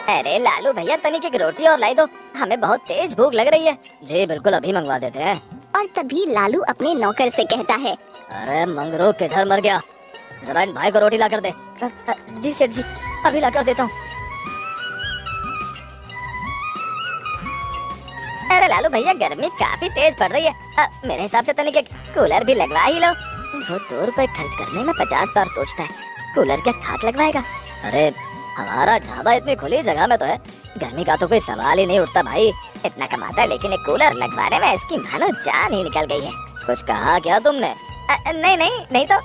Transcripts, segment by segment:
अरे लालू भैया तनिक एक रोटी और लाई दो, हमें बहुत तेज भूख लग रही है। जी बिल्कुल, अभी मंगवा देते हैं। और तभी लालू अपने नौकर से कहता है, अरे मंगरू किधर मर गया, जरा इन भाई को रोटी ला कर दे। जी सेठ जी, अभी ला कर देता हूँ। अरे लालू भैया गर्मी काफी तेज पड़ रही है, मेरे हिसाब से तनिक एक कूलर भी लगवा ही लो। वो 2 रुपए खर्च करने में 50 बार सोचता है, कूलर क्या खाक लगवाएगा। अरे हमारा ढाबा इतनी खुली जगह में तो है, गर्मी का तो कोई सवाल ही नहीं उठता भाई। इतना कमाता है लेकिन एक कूलर लगवाने में इसकी मानो जान ही निकल गई है। कुछ कहा क्या तुमने? नहीं नहीं नहीं तो।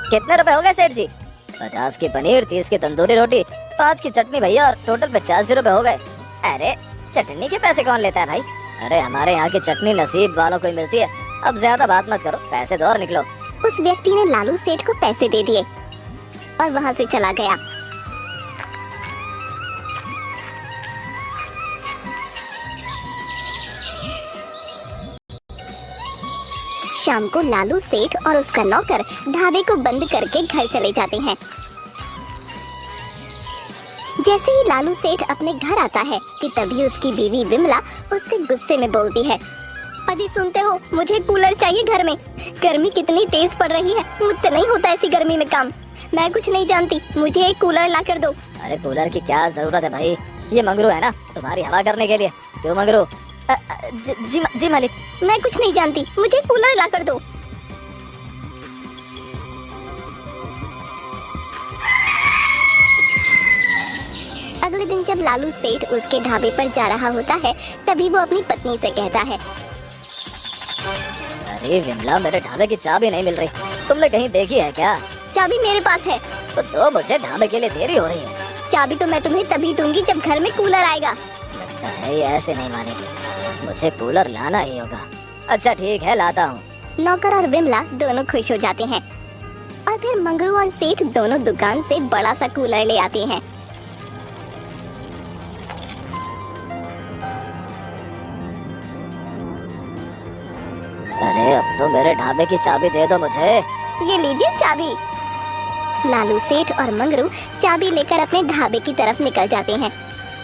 कितने रुपए हो गए सेठ जी? 50 की पनीर, 30 की तंदूरी रोटी, 5 की चटनी भैया, और टोटल 85 रुपए हो गए। अरे चटनी के पैसे कौन लेता है भाई? अरे हमारे यहाँ की चटनी नसीब वालों को ही मिलती है। अब ज्यादा बात मत करो, पैसे दो और निकलो। उस व्यक्ति ने लालू सेठ को पैसे दे दिए और वहाँ से चला गया। शाम को लालू सेठ और उसका नौकर ढाबे को बंद करके घर चले जाते हैं। जैसे ही लालू सेठ अपने घर आता है कि तभी उसकी बीवी विमला उससे गुस्से में बोलती है, अजी सुनते हो, मुझे कूलर चाहिए घर में। गर्मी कितनी तेज पड़ रही है, मुझसे नहीं होता ऐसी गर्मी में काम। मैं कुछ नहीं जानती, मुझे एक कूलर ला कर दो। अरे कूलर की क्या जरूरत है भाई, ये मंगरू है ना तुम्हारी हवा करने के लिए। क्यों मंगरू? जी मालिक। मैं कुछ नहीं जानती, मुझे कूलर ला कर दो। अगले दिन जब लालू सेठ उसके ढाबे पर जा रहा होता है तभी वो अपनी पत्नी से कहता है, अरे विमला, मेरे ढाबे की चाबी नहीं मिल रही, तुमने कहीं देखी है क्या? चाबी मेरे पास है। तो दो, मुझे ढाबे के लिए देरी हो रही है। चाबी तो मैं तुम्हें तभी दूंगी जब घर में कूलर आएगा। लगता है ये ऐसे नहीं मानेगी, मुझे कूलर लाना ही होगा। अच्छा ठीक है, लाता हूँ। नौकर और विमला दोनों खुश हो जाते हैं और फिर मंगरू और सेठ दोनों दुकान से बड़ा सा कूलर ले आते हैं। अरे अब तो मेरे ढाबे की चाबी दे दो मुझे। ये लीजिए चाबी। लालू सेठ और मंगरू चाबी लेकर अपने ढाबे की तरफ निकल जाते हैं।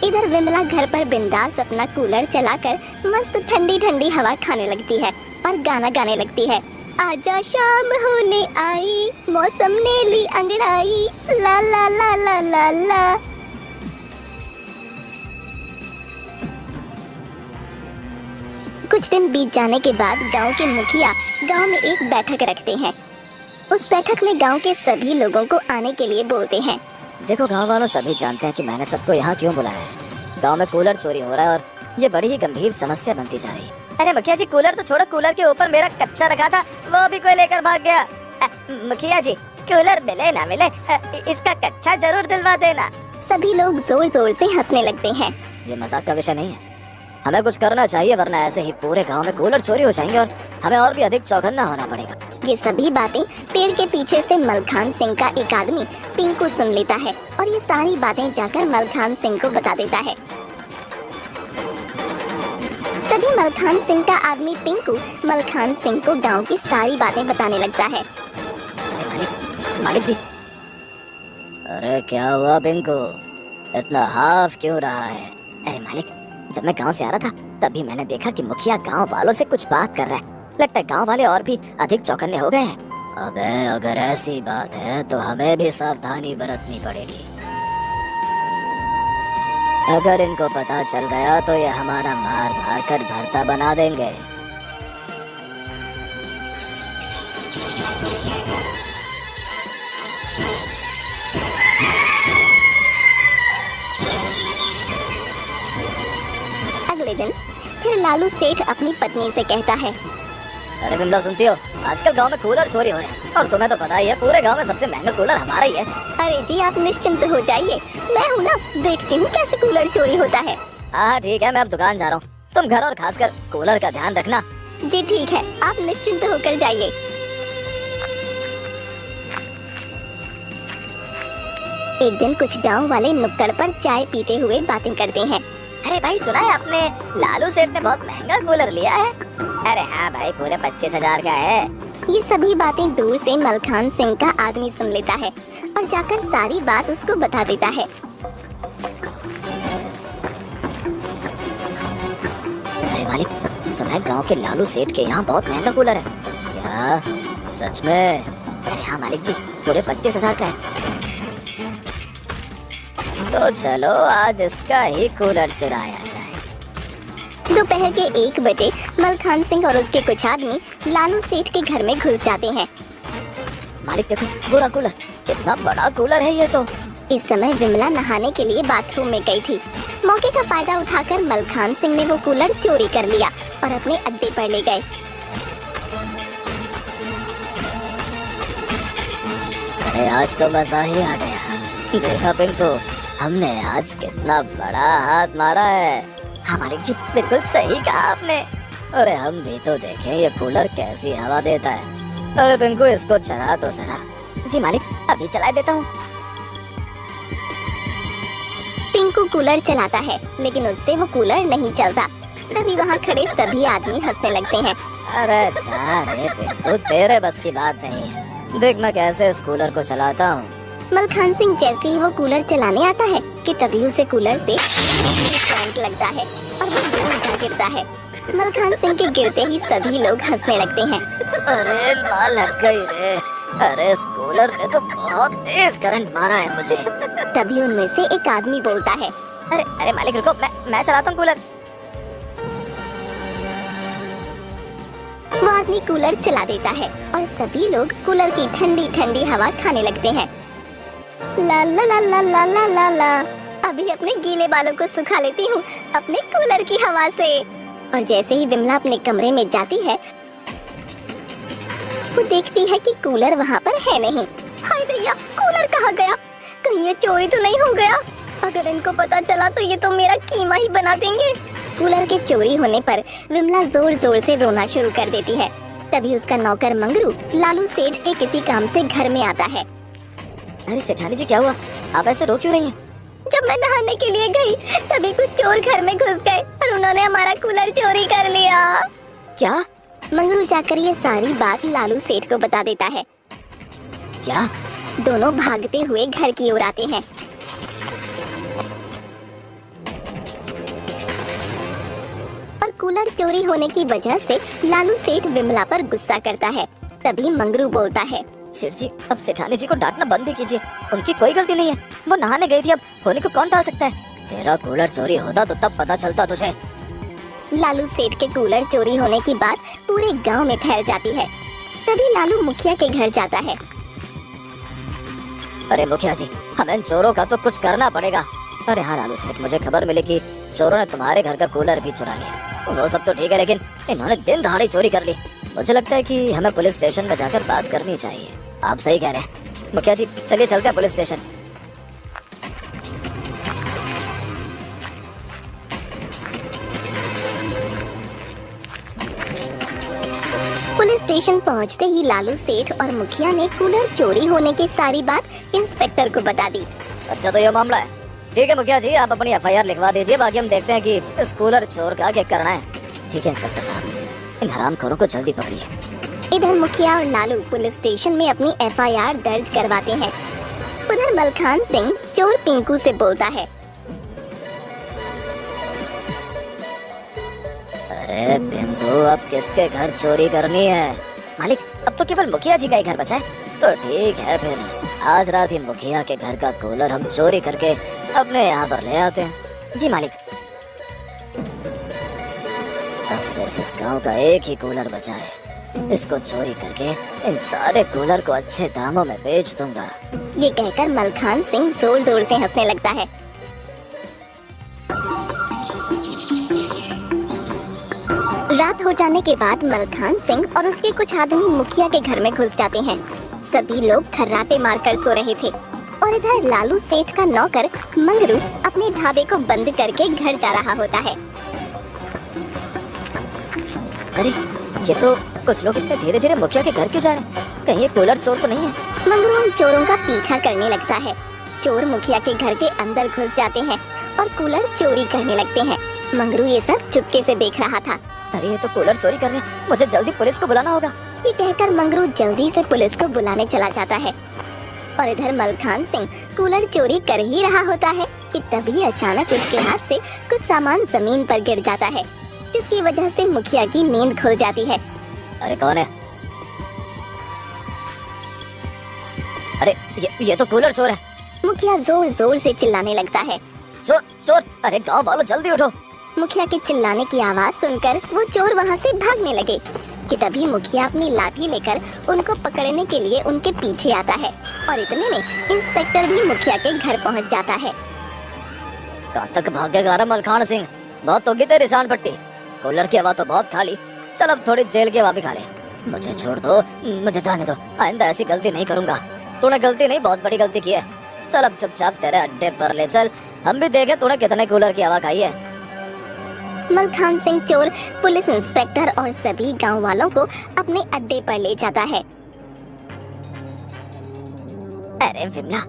इधर विमला घर पर बिंदास अपना कूलर चलाकर मस्त ठंडी ठंडी हवा खाने लगती है और गाना गाने लगती है, आजा शाम होने आई, मौसम ने ली अंगड़ाई, ला ला ला ला ला ला। कुछ दिन बीत जाने के बाद गांव के मुखिया गांव में एक बैठक रखते हैं। उस बैठक में गांव के सभी लोगों को आने के लिए बोलते हैं। देखो गांव वालों, सभी जानते हैं कि मैंने सबको यहाँ क्यों बुलाया है। गांव में कूलर चोरी हो रहा है और ये बड़ी ही गंभीर समस्या बनती जा रही है। अरे मुखिया जी, कूलर तो छोड़ो, कूलर के ऊपर मेरा कच्चा रखा था, वो भी कोई लेकर भाग गया। मुखिया जी, कूलर मिले ना मिले, इसका कच्चा जरूर दिलवा देना। सभी लोग जोर जोर से हंसने लगते हैं। ये मजाक का विषय नहीं है, हमें कुछ करना चाहिए, वरना ऐसे ही पूरे गांव में कूलर चोरी हो जाएंगे और हमें और भी अधिक चौकन्ना होना पड़ेगा। ये सभी बातें पेड़ के पीछे से मलखान सिंह का एक आदमी पिंकू सुन लेता है और ये सारी बातें जाकर मलखान सिंह को बता देता है। तभी मलखान सिंह का आदमी पिंकू मलखान सिंह को गांव की सारी बातें बताने लगता है। मालिक जी। अरे क्या हुआ पिंकू, इतना हाफ क्यों रहा है? अरे मालिक, जब मैं गांव से आ रहा था तभी मैंने देखा कि मुखिया गांव वालों से कुछ बात कर रहा है। लगता है गांव वाले और भी अधिक चौकन्ने हो गए हैं। अबे अगर ऐसी बात है तो हमें भी सावधानी बरतनी पड़ेगी। अगर इनको पता चल गया तो ये हमारा मार मार कर भरता बना देंगे। अगले दिन फिर लालू सेठ अपनी पत्नी से कहता है, अरे विमला सुनती हो, आजकल गांव में कूलर चोरी हो रहे हैं और तुम्हें तो पता ही है पूरे गांव में सबसे महंगा कूलर हमारा ही है। अरे जी आप निश्चिंत हो जाइए, मैं हूँ ना, देखती हूँ कैसे कूलर चोरी होता है। हाँ ठीक है, मैं अब दुकान जा रहा हूँ, तुम घर और खासकर कूलर का ध्यान रखना। जी ठीक है, आप निश्चिंत होकर जाइए। एक दिन कुछ गांव वाले नुक्कड़ पर चाय पीते हुए बातें करते हैं। अरे भाई सुना है आपने, लालू सेठ ने बहुत महंगा कूलर लिया है? अरे हाँ भाई, पूरे 25,000 का है। ये सभी बातें दूर से मलखान सिंह का आदमी सुन लेता है और जाकर सारी बात उसको बता देता है। अरे मालिक, सुना है गांव के लालू सेठ के यहाँ बहुत महंगा कूलर है। क्या सच में? अरे हाँ मालिक जी, पूरे 25,000 का है। तो चलो आज इसका ही कूलर चुराया जाए। दोपहर के 1 बजे मलखान सिंह और उसके कुछ आदमी लालू सेठ के घर में घुस जाते हैं। मालिक देखो, पूरा कूलर, कितना बड़ा कूलर है ये तो। इस समय विमला नहाने के लिए बाथरूम में गई थी। मौके का फायदा उठाकर मलखान सिंह ने वो कूलर चोरी कर लिया और अपने अड्डे पर ले गए। अरे आज तो मजा ही आ गया। देखा पिंकू, हमने आज कितना बड़ा हाथ मारा है। हाँ मालिक जी, बिल्कुल सही कहा आपने। अरे हम भी तो देखें ये कूलर कैसी हवा देता है। अरे पिंकू, इसको चला तो जरा। जी मालिक, अभी चला देता हूँ। पिंकू कूलर चलाता है, लेकिन उससे वो कूलर नहीं चलता। तभी वहाँ खड़े सभी आदमी हंसने लगते हैं। अरे जा रे पिंकू, तेरे बस की बात नहीं है। देख मैं कैसे इस कूलर को चलाता हूँ। मलखान सिंह जैसे ही वो कूलर चलाने आता है कि तभी उसे कूलर से करंट लगता है और वो दूर जा गिरता है। मलखान सिंह के गिरते ही सभी लोग हंसने लगते हैं। अरे माँ लग गई रे। अरे इस कूलर ने तो बहुत तेज करंट मारा है मुझे। तभी उनमें से एक आदमी बोलता है, अरे अरे मालिक रुको, मैं चलाता हूँ कूलर। वो आदमी कूलर चला देता है और सभी लोग कूलर की ठंडी ठंडी हवा खाने लगते हैं। ला ला ला ला ला ला ला ला, अभी अपने गीले बालों को सुखा लेती हूँ अपने कूलर की हवा से। और जैसे ही विमला अपने कमरे में जाती है, वो देखती है कि कूलर वहाँ पर है नहीं। हाय भैया, कूलर कहाँ गया? कहीं ये चोरी तो नहीं हो गया? अगर इनको पता चला तो ये तो मेरा कीमा ही बना देंगे। कूलर के चोरी होने पर विमला जोर जोर से रोना शुरू कर देती है। तभी उसका नौकर मंगरू लालू सेठ के किसी काम से घर में आता है। अरे सेठानी जी, क्या हुआ? आप ऐसे रो क्यों रही हैं? जब मैं नहाने के लिए गई तभी कुछ चोर घर में घुस गए और उन्होंने हमारा कूलर चोरी कर लिया। क्या? मंगरू जाकर ये सारी बात लालू सेठ को बता देता है। क्या? दोनों भागते हुए घर की ओर आते हैं। और कूलर चोरी होने की वजह से लालू सेठ विमला पर गुस्सा करता है। तभी मंगरू बोलता है, सेठ जी, अब सेठानी जी को डांटना बंद भी कीजिए। उनकी कोई गलती नहीं है, वो नहाने गई थी, अब होली को कौन टाल सकता है? तेरा कूलर चोरी होता तो तब पता चलता तुझे। लालू सेठ के कूलर चोरी होने की बात पूरे गांव में फैल जाती है। तभी लालू मुखिया के घर जाता है। अरे मुखिया जी, हमें इन चोरों का तो कुछ करना पड़ेगा। अरे हाँ लालू सेठ, मुझे खबर मिली कि चोरों ने तुम्हारे घर का कूलर भी चुरा लिया। वो सब तो ठीक है, लेकिन इन्होंने दिन दहाड़ी चोरी कर ली। मुझे लगता है कि हमें पुलिस स्टेशन में जाकर बात करनी चाहिए। आप सही कह रहे हैं मुखिया जी, चलिए चलते हैं पुलिस स्टेशन। पुलिस स्टेशन पहुंचते ही लालू सेठ और मुखिया ने कूलर चोरी होने की सारी बात इंस्पेक्टर को बता दी। अच्छा तो ये मामला है। ठीक है मुखिया जी, आप अपनी FIR लिखवा दीजिए, बाकी हम देखते हैं कि इस कूलर चोर का क्या करना है। ठीक है इंस्पेक्टर साहब, इन हरामखोरों को जल्दी पकड़िए। इधर मुखिया और लालू पुलिस स्टेशन में अपनी FIR दर्ज करवाते हैं। उधर मलखान सिंह चोर पिंकू से बोलता है, अरे पिंकू, अब किसके घर चोरी करनी है? मालिक, अब तो केवल मुखिया जी का ही घर बचा है। तो ठीक है, फिर आज रात ही मुखिया के घर का कूलर हम चोरी करके अपने यहाँ पर ले आते हैं। जी मालिक। अब सिर्फ इस गांव का एक ही कूलर बचा है, इसको चोरी करके इन सारे कूलर को अच्छे दामों में बेच दूंगा। ये कहकर मलखान सिंह जोर जोर से हंसने लगता है। रात हो जाने के बाद मलखान सिंह और उसके कुछ आदमी मुखिया के घर में घुस जाते हैं। सभी लोग खर्राटे मारकर सो रहे थे और इधर लालू सेठ का नौकर मंगरू अपने ढाबे को बंद करके घर जा रहा होता है। अरे ये तो कुछ लोग इतने धीरे धीरे मुखिया के घर क्यों जा रहे हैं? कहीं ये कूलर चोर तो नहीं है? मंगरू उन चोरों का पीछा करने लगता है। चोर मुखिया के घर के अंदर घुस जाते हैं और कूलर चोरी करने लगते हैं। मंगरू ये सब चुपके से देख रहा था। अरे ये तो कूलर चोरी कर रहे हैं, मुझे जल्दी पुलिस को बुलाना होगा। ये कहकर मंगरू जल्दी से पुलिस को बुलाने चला जाता है। और इधर मलखान सिंह कूलर चोरी कर ही रहा होता है कि तभी अचानक उसके हाथ से कुछ सामान जमीन पर गिर जाता है, जिसकी वजह से मुखिया की नींद खुल जाती है। अरे कौन है? अरे ये तो कूलर चोर है। मुखिया जोर जोर से चिल्लाने लगता है। चोर चोर! अरे गांव वालों जल्दी उठो। मुखिया के चिल्लाने की आवाज सुनकर वो चोर वहाँ से भागने लगे कि तभी मुखिया अपनी लाठी लेकर उनको पकड़ने के लिए उनके पीछे आता है। और इतने में इंस्पेक्टर भी मुखिया के घर पहुँच जाता है। कहाँ तक भागेगा रे मलखान सिंह? बहुत होगी तेरी शान पट्टी। कूलर की हवा तो बहुत खा ली, चल अब थोड़ी जेल की हवा भी खा ले। मुझे छोड़ दो, मुझे जाने दो। आइंदा ऐसी गलती नहीं करूंगा। तूने गलती नहीं, बहुत बड़ी गलती की है। चल अब चुपचाप तेरे अड्डे पर ले चल, हम भी देखें तूने कितने कूलर की हवा खाई है। मलखान सिंह चोर पुलिस इंस्पेक्टर और सभी गांव वालों को अपने अड्डे पर ले जाता है। अरे विमला,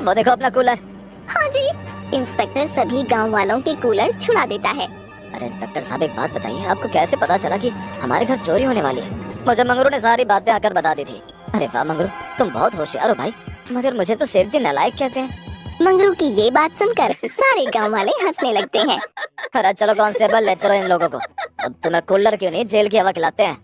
वो देखो अपना कूलर। हाँ जी। इंस्पेक्टर सभी गांव वालों के कूलर छुड़ा देता है। अरे इंस्पेक्टर साहब, एक बात बताइए, आपको कैसे पता चला कि हमारे घर चोरी होने वाली है? मुझे मंगरू ने सारी बातें आकर बता दी थी। अरे वाह मंगरू, तुम बहुत होशियार हो भाई, मगर मुझे तो सेठ जी नालायक कहते हैं। मंगरू की ये बात सुनकर सारे गांव वाले हंसने लगते हैं। अरे चलो कांस्टेबल, ले चलो इन लोगों को। अब तुम्हें कूलर क्यों नहीं, जेल की हवा खिलाते हैं।